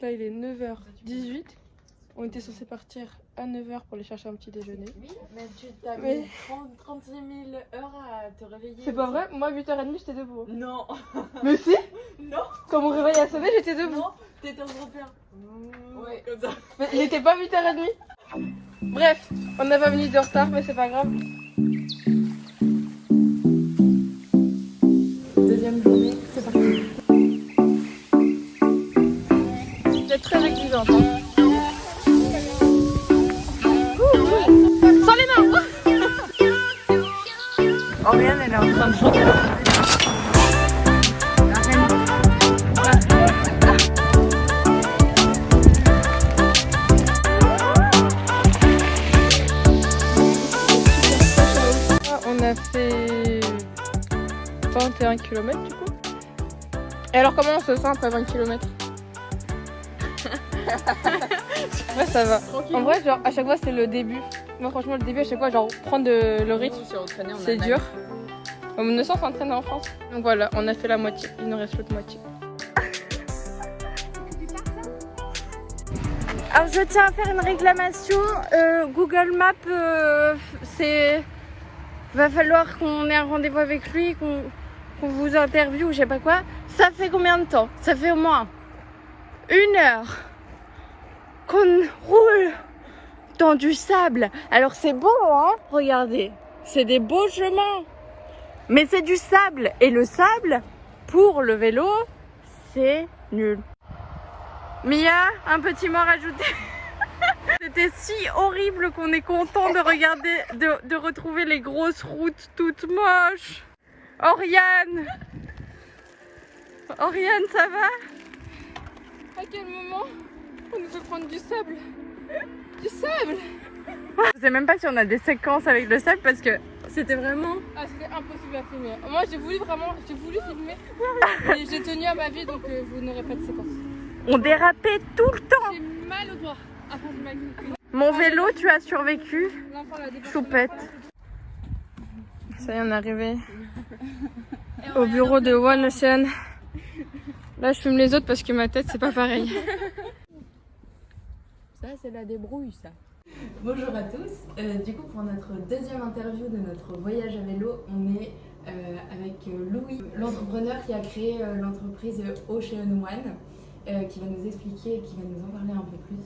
Là, il est 9h18. On était censé partir à 9h pour aller chercher un petit déjeuner. Oui, mais tu t'as mis 36 000 heures à te réveiller. C'est pas vrai? Moi, 8h30, j'étais debout. Non. Mais si? Non. Quand mon réveil a sonné, j'étais debout. Non, t'étais en train de faire. Ouais, comme ça. Mais il était pas 8h30. Bref, on a 20 minutes de retard, mais c'est pas grave. Deuxième journée, c'est parti. Vous êtes très exigeante. Sans les mains. Oriane, elle est en train de chanter. On a fait 21 km du coup. Et alors comment on se sent après 20 km? Ouais, ça va. En vrai, genre à chaque fois c'est le début. Moi franchement le début à chaque fois genre prendre le rythme, c'est dur. On ne s'entraîne en France. Donc voilà, on a fait la moitié. Il nous reste l'autre moitié. Alors je tiens à faire une réclamation. Google Maps, va falloir qu'on ait un rendez-vous avec lui, qu'on vous interviewe ou je sais pas quoi. Ça fait combien de temps? Ça fait au moins 1 heure qu'on roule dans du sable. Alors c'est beau, hein? Regardez, c'est des beaux chemins. Mais c'est du sable. Et le sable, pour le vélo, c'est nul. Mia, un petit mot rajouté. C'était si horrible qu'on est content de regarder, de retrouver les grosses routes toutes moches. Oriane, ça va? À quel moment on nous fait prendre du sable? Du sable? Je sais même pas si on a des séquences avec le sable parce que c'était vraiment... Ah, c'était impossible à filmer. Moi j'ai voulu filmer. Et j'ai tenu à ma vie donc vous n'aurez pas de séquence. On dérapait tout le temps. J'ai mal au doigt. Après, c'est mal. Mon vélo, tu as survécu. Choupette. Ça y est, on est arrivé au bureau de One Ocean. Là, je fume les autres parce que ma tête, c'est pas pareil. Ça, c'est la débrouille, ça. Bonjour à tous. Du coup, pour notre deuxième interview de notre voyage à vélo, on est avec Louis, l'entrepreneur qui a créé l'entreprise Ocean One, qui va nous expliquer et qui va nous en parler un peu plus.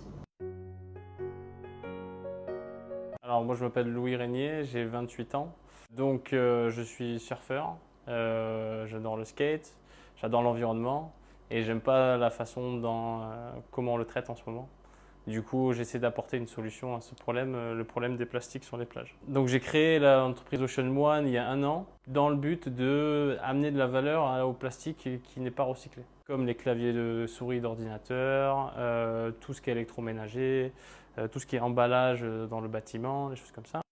Alors moi je m'appelle Louis Régnier, j'ai 28 ans, donc je suis surfeur, j'adore le skate, j'adore l'environnement et j'aime pas la façon dont comment on le traite en ce moment. Du coup j'essaie d'apporter une solution à ce problème, le problème des plastiques sur les plages. Donc j'ai créé l'entreprise Ocean One il y a 1 an dans le but d'amener de la valeur au plastique qui n'est pas recyclé. Comme les claviers de souris d'ordinateur, tout ce qui est électroménager, tout ce qui est emballage dans le bâtiment, des choses comme ça.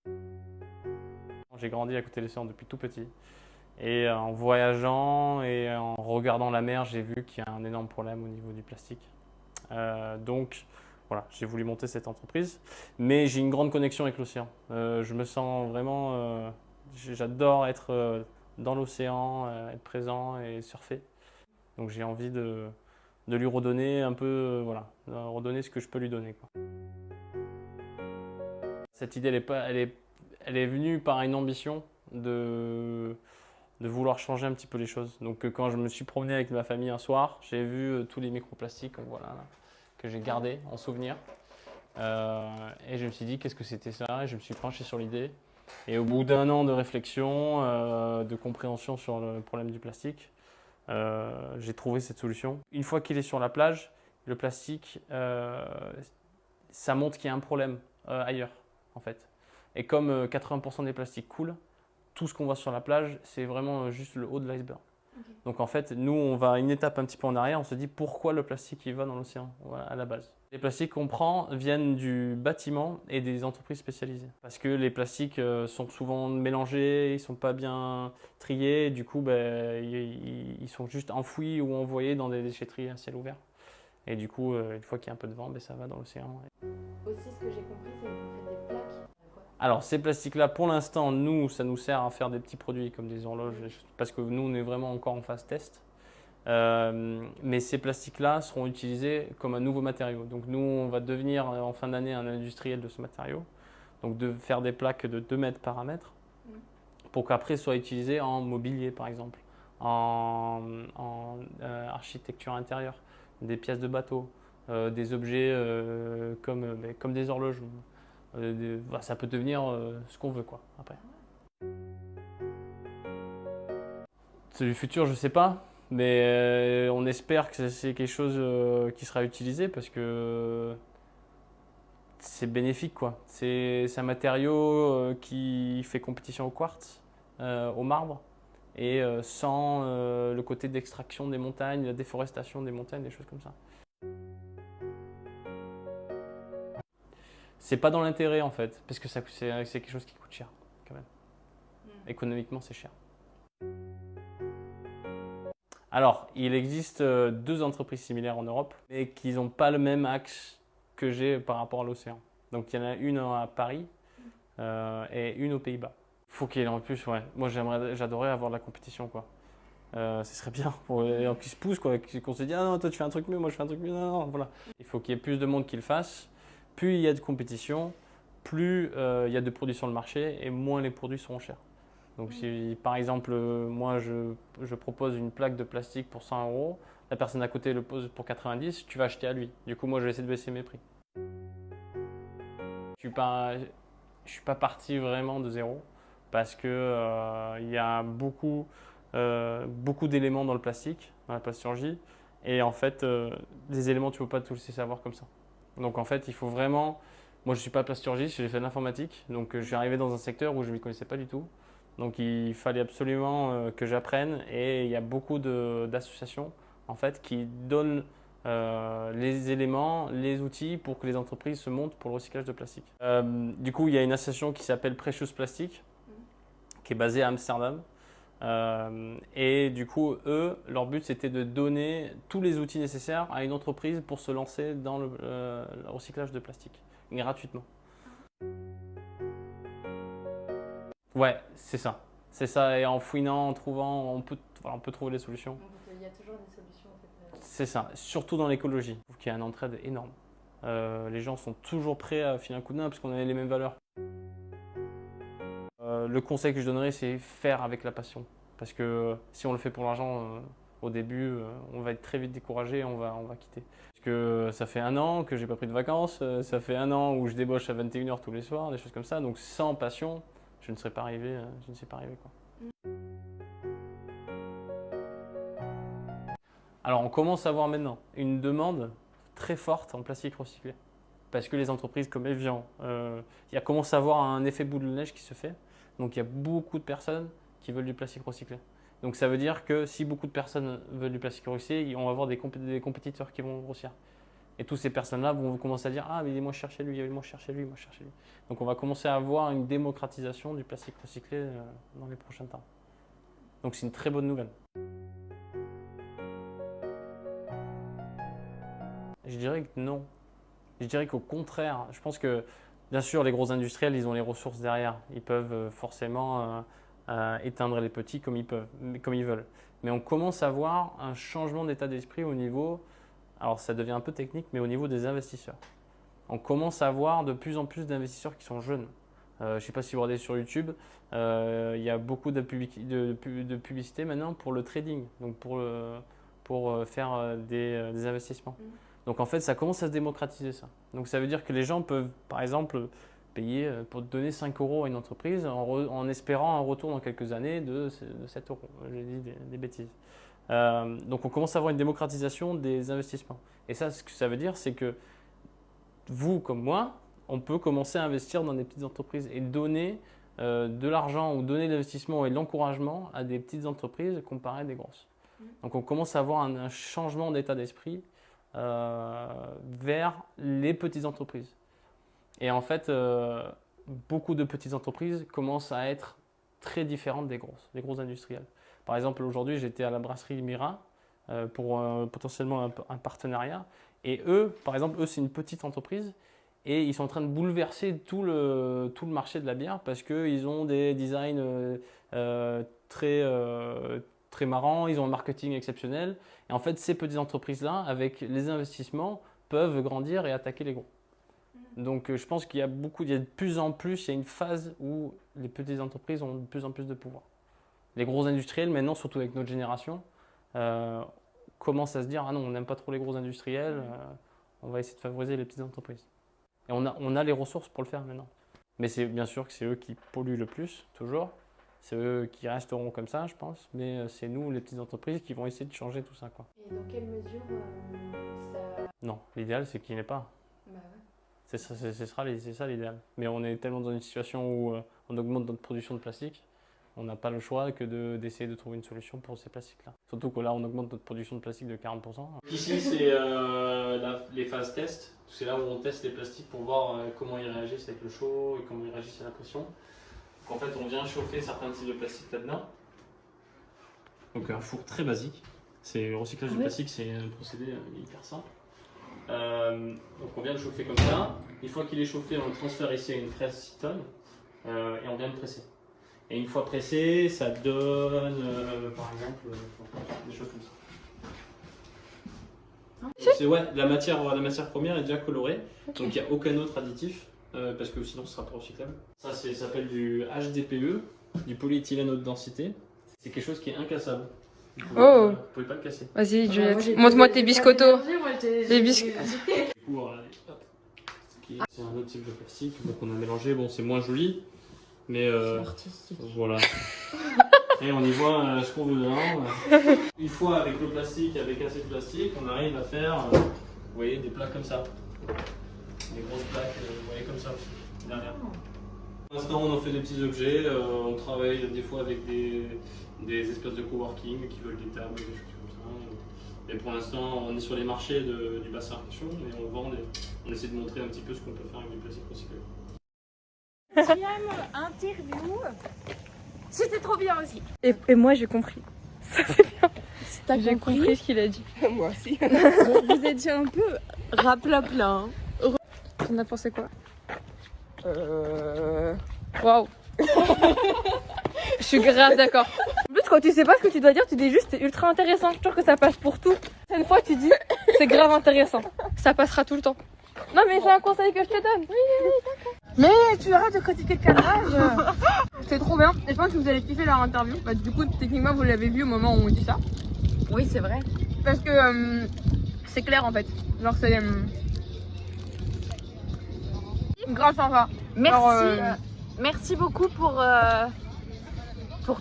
J'ai grandi à côté de l'océan depuis tout petit. Et en voyageant et en regardant la mer, j'ai vu qu'il y a un énorme problème au niveau du plastique. Donc voilà, j'ai voulu monter cette entreprise. Mais j'ai une grande connexion avec l'océan. Je me sens vraiment... j'adore être dans l'océan, être présent et surfer. Donc j'ai envie de lui redonner un peu, voilà, redonner ce que je peux lui donner, quoi. Cette idée, elle est venue par une ambition de vouloir changer un petit peu les choses. Donc quand je me suis promené avec ma famille un soir, j'ai vu tous les microplastiques, voilà, que j'ai gardés en souvenir. Et je me suis dit, qu'est-ce que c'était ça? Et je me suis penché sur l'idée. Et au bout d'1 an de réflexion, de compréhension sur le problème du plastique, j'ai trouvé cette solution. Une fois qu'il est sur la plage, le plastique, ça montre qu'il y a un problème ailleurs, en fait. Et comme 80% des plastiques coulent, tout ce qu'on voit sur la plage, c'est vraiment juste le haut de l'iceberg. Okay. Donc en fait, nous, on va une étape un petit peu en arrière, on se dit pourquoi le plastique il va dans l'océan, voilà, à la base. Les plastiques qu'on prend viennent du bâtiment et des entreprises spécialisées. Parce que les plastiques sont souvent mélangés, ils ne sont pas bien triés, et du coup, ils sont juste enfouis ou envoyés dans des déchetteries à ciel ouvert. Et du coup, une fois qu'il y a un peu de vent, ça va dans l'océan. Aussi, ce que j'ai compris, c'est que vous faites des plaques. Alors ces plastiques-là, pour l'instant, nous, ça nous sert à faire des petits produits comme des horloges, parce que nous, on est vraiment encore en phase test. Mais ces plastiques-là seront utilisés comme un nouveau matériau. Donc nous, on va devenir en fin d'année un industriel de ce matériau. Donc de faire des plaques de 2 mètres par 1 mètre pour qu'après soit utilisé en mobilier par exemple, en architecture intérieure, des pièces de bateau, des objets comme des horloges. Ça peut devenir ce qu'on veut quoi, après. C'est du futur, je sais pas. Mais on espère que c'est quelque chose qui sera utilisé parce que c'est bénéfique quoi. C'est un matériau qui fait compétition au quartz, au marbre et sans le côté d'extraction des montagnes, la déforestation des montagnes, des choses comme ça. C'est pas dans l'intérêt en fait parce que c'est quelque chose qui coûte cher quand même. Économiquement c'est cher. Alors, il existe 2 entreprises similaires en Europe, mais qui n'ont pas le même axe que j'ai par rapport à l'océan. Donc, il y en a une à Paris et une aux Pays-Bas. Il faut qu'il y en ait plus, ouais. Moi, j'adorerais avoir de la compétition, quoi. Ce serait bien pour qu'ils se poussent, quoi, qu'on se dise ah non, toi tu fais un truc mieux, moi je fais un truc mieux, non, voilà. Il faut qu'il y ait plus de monde qui le fasse. Plus il y a de compétition, plus il y a de produits sur le marché et moins les produits seront chers. Donc si par exemple moi je propose une plaque de plastique pour 100 €, la personne à côté le pose pour 90, tu vas acheter à lui. Du coup moi je vais essayer de baisser mes prix. Je suis pas parti vraiment de zéro parce que il y a beaucoup d'éléments dans le plastique, dans la plasturgie, et en fait les éléments tu peux pas tous les savoir comme ça. Donc en fait il faut vraiment, moi je suis pas plasturgiste, j'ai fait de l'informatique, donc je suis arrivé dans un secteur où je ne m'y connaissais pas du tout. Donc il fallait absolument que j'apprenne et il y a beaucoup d'associations en fait, qui donnent les éléments, les outils pour que les entreprises se montent pour le recyclage de plastique. Du coup, il y a une association qui s'appelle Precious Plastic qui est basée à Amsterdam. Et du coup, eux, leur but c'était de donner tous les outils nécessaires à une entreprise pour se lancer dans le recyclage de plastique gratuitement. Ouais, c'est ça. C'est ça, et en fouinant, en trouvant, on peut trouver des solutions. Donc il y a toujours des solutions en fait. C'est ça, surtout dans l'écologie. Je trouve qu'il y a un entraide énorme. Les gens sont toujours prêts à filer un coup de main parce qu'on a les mêmes valeurs. Le conseil que je donnerais, c'est faire avec la passion. Parce que si on le fait pour l'argent, au début, on va être très vite découragé et on va quitter. Parce que ça fait 1 an que j'ai pas pris de vacances, ça fait 1 an où je débauche à 21 h tous les soirs, des choses comme ça. Donc sans passion, je ne serais pas arrivé, quoi. Alors on commence à voir maintenant une demande très forte en plastique recyclé. Parce que les entreprises comme Evian, il commence à avoir un effet boule de neige qui se fait. Donc il y a beaucoup de personnes qui veulent du plastique recyclé. Donc ça veut dire que si beaucoup de personnes veulent du plastique recyclé, on va avoir des compétiteurs qui vont grossir. Et toutes ces personnes-là vont commencer à dire « Ah, mais il est moins cher chez lui, il est moins cher chez lui, moins cher chez lui. » Donc on va commencer à avoir une démocratisation du plastique recyclé dans les prochains temps. Donc c'est une très bonne nouvelle. Je dirais que non. Je dirais qu'au contraire, je pense que bien sûr les gros industriels, ils ont les ressources derrière. Ils peuvent forcément éteindre les petits comme ils veulent. Mais on commence à voir un changement d'état d'esprit au niveau, alors ça devient un peu technique, mais au niveau des investisseurs. On commence à voir de plus en plus d'investisseurs qui sont jeunes. Je ne sais pas si vous regardez sur YouTube, il y a beaucoup de publicité maintenant pour le trading, donc pour faire des investissements. Donc en fait, ça commence à se démocratiser ça. Donc ça veut dire que les gens peuvent, par exemple, payer pour donner 5 € à une entreprise en espérant un retour dans quelques années de 7 €. J'ai dit des bêtises. Donc on commence à avoir une démocratisation des investissements. Et ça, ce que ça veut dire, c'est que vous comme moi, on peut commencer à investir dans des petites entreprises et donner de l'argent ou donner de l'investissement et de l'encouragement à des petites entreprises comparées à des grosses. Donc on commence à avoir un changement d'état d'esprit vers les petites entreprises. Et en fait, beaucoup de petites entreprises commencent à être très différentes des gros industriels. Par exemple, aujourd'hui, j'étais à la brasserie Mira pour potentiellement un partenariat. Et eux, par exemple, c'est une petite entreprise et ils sont en train de bouleverser tout le marché de la bière parce qu'ils ont des designs très marrants, ils ont un marketing exceptionnel. Et en fait, ces petites entreprises-là, avec les investissements, peuvent grandir et attaquer les gros. Donc je pense qu'il y a de plus en plus, il y a une phase où les petites entreprises ont de plus en plus de pouvoir. Les gros industriels, maintenant, surtout avec notre génération, commencent à se dire « Ah non, on n'aime pas trop les gros industriels, on va essayer de favoriser les petites entreprises. » Et on a les ressources pour le faire maintenant. Mais c'est bien sûr que c'est eux qui polluent le plus, toujours. C'est eux qui resteront comme ça, je pense. Mais c'est nous, les petites entreprises, qui vont essayer de changer tout ça, quoi. Et dans quelle mesure ça... Non, l'idéal, c'est qu'il n'y en ait pas. Bah ouais. C'est ça l'idéal. Mais on est tellement dans une situation où on augmente notre production de plastique, on n'a pas le choix que d'essayer de trouver une solution pour ces plastiques-là. Surtout que là, on augmente notre production de plastique de 40%. Ici, c'est les phases test. C'est là où on teste les plastiques pour voir comment ils réagissent avec le chaud et comment ils réagissent à la pression. Donc, en fait, on vient chauffer certains types de plastique là-dedans. Donc un four très basique. Le recyclage du plastique, c'est un procédé hyper simple. Donc on vient le chauffer comme ça. Une fois qu'il est chauffé, on le transfère ici à une fraise 6 tonnes et on vient le presser. Et une fois pressé, ça donne par exemple des choses comme ça. Ouais, la matière première est déjà colorée, donc il n'y a aucun autre additif parce que sinon ce sera pas recyclable. Ça s'appelle du HDPE, du polyéthylène haute densité. C'est quelque chose qui est incassable. Vous pouvez pas le casser. Vas-y, Juliette, montre-moi tes biscottos. Les biscuits. Du coup, regardez, hop. C'est un autre type de plastique, donc on a mélangé. Bon, c'est moins joli, mais voilà. Et on y voit ce qu'on veut dedans. Une fois avec le plastique, avec assez de plastique, on arrive à faire, vous voyez, des plaques comme ça. Des grosses plaques, vous voyez, comme ça aussi, derrière. Pour l'instant, on en fait des petits objets. On travaille des fois avec des espèces de coworking qui veulent des tables, des choses comme ça. Et pour l'instant, on est sur les marchés du bassin Arcachon et on vend, on essaie de montrer un petit peu ce qu'on peut faire avec du plastique recyclé. Interview, c'était trop bien aussi. Et moi, j'ai compris. Ça c'est bien. J'ai compris ce qu'il a dit. Moi aussi. Vous étiez un peu raplapla. Hein. On a pensé quoi? Waouh. Je suis grave d'accord. En plus, quand tu sais pas ce que tu dois dire, tu dis juste c'est ultra intéressant. Je trouve que ça passe pour tout. Une fois, tu dis c'est grave intéressant. Ça passera tout le temps. Non, mais c'est un conseil que je te donne. Oui, d'accord. Mais tu arrêtes de critiquer le cadrage. C'est trop bien. Et je pense que vous allez kiffer leur interview. Bah, du coup, techniquement, vous l'avez vu au moment où on dit ça. Oui, c'est vrai. Parce que c'est clair en fait. Genre, c'est. Grave sympa. Merci. Merci beaucoup pour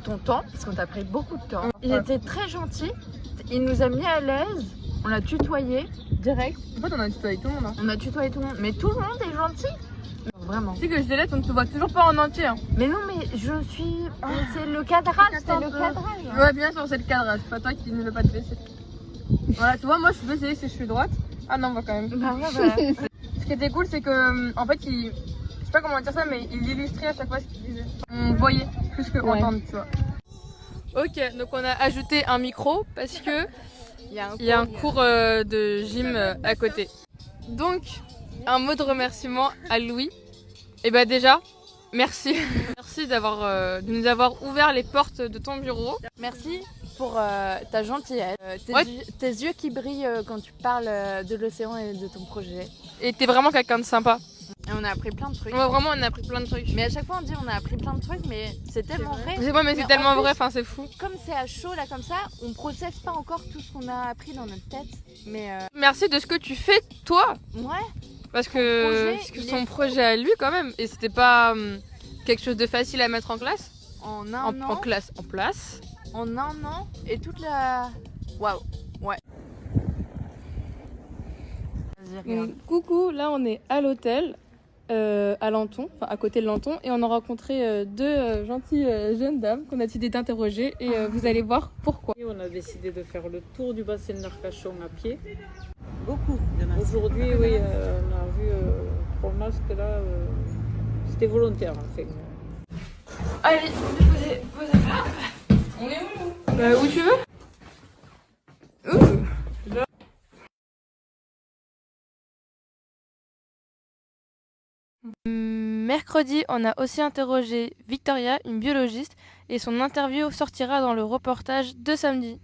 ton temps, parce qu'on t'a pris beaucoup de temps. Il était très gentil. Il nous a mis à l'aise. On l'a tutoyé direct. En fait, on a tutoyé tout le monde. Hein. On a tutoyé tout le monde. Mais tout le monde est gentil. Vraiment. Tu sais que je te laisse, on ne te voit toujours pas en entier. Hein. Mais non, mais je suis. C'est le cadrage, c'est le cadrage. Ouais, bien sûr, c'est le cadrage. C'est pas toi qui ne veux pas te baisser. Voilà, tu vois, moi je suis baissée si je suis droite. Ah non, on voit quand même. Bah ouais, voilà. Ce qui était cool, c'est que, en fait, je sais pas comment dire ça, mais il illustrait à chaque fois ce qu'il disait. On voyait plus que entendre, tu vois. Ok, donc on a ajouté un micro parce que il y a un cours de gym à côté. Donc, un mot de remerciement à Louis. Et bah déjà, merci. Merci de nous avoir ouvert les portes de ton bureau. Merci pour ta gentillesse, tes yeux qui brillent quand tu parles de l'océan et de ton projet. Et t'es vraiment quelqu'un de sympa. Et on a appris plein de trucs. Ouais, vraiment, on a appris plein de trucs. Mais à chaque fois on dit on a appris plein de trucs, mais c'est tellement vrai. Je sais pas, mais c'est tellement vrai, enfin c'est fou. Comme c'est à chaud là comme ça, on processe pas encore tout ce qu'on a appris dans notre tête. Mais merci de ce que tu fais, toi. Ouais. Parce que son projet à lui quand même. Et c'était pas quelque chose de facile à mettre en classe. En un an. En place. En un an. Et toute la... Waouh. Ouais. Coucou, là on est à l'hôtel. À Lanton, enfin à côté de Lanton, et on a rencontré deux gentilles jeunes dames qu'on a décidé d'interroger et vous allez voir pourquoi. Et on a décidé de faire le tour du bassin d'Arcachon à pied. Beaucoup de masques. Aujourd'hui, oui, on a vu 3 masques là, c'était volontaire en fait. Allez, déposez vos affaires. On est où nous? Où tu veux? Ouh. Mercredi, on a aussi interrogé Victoria, une biologiste, et son interview sortira dans le reportage de samedi.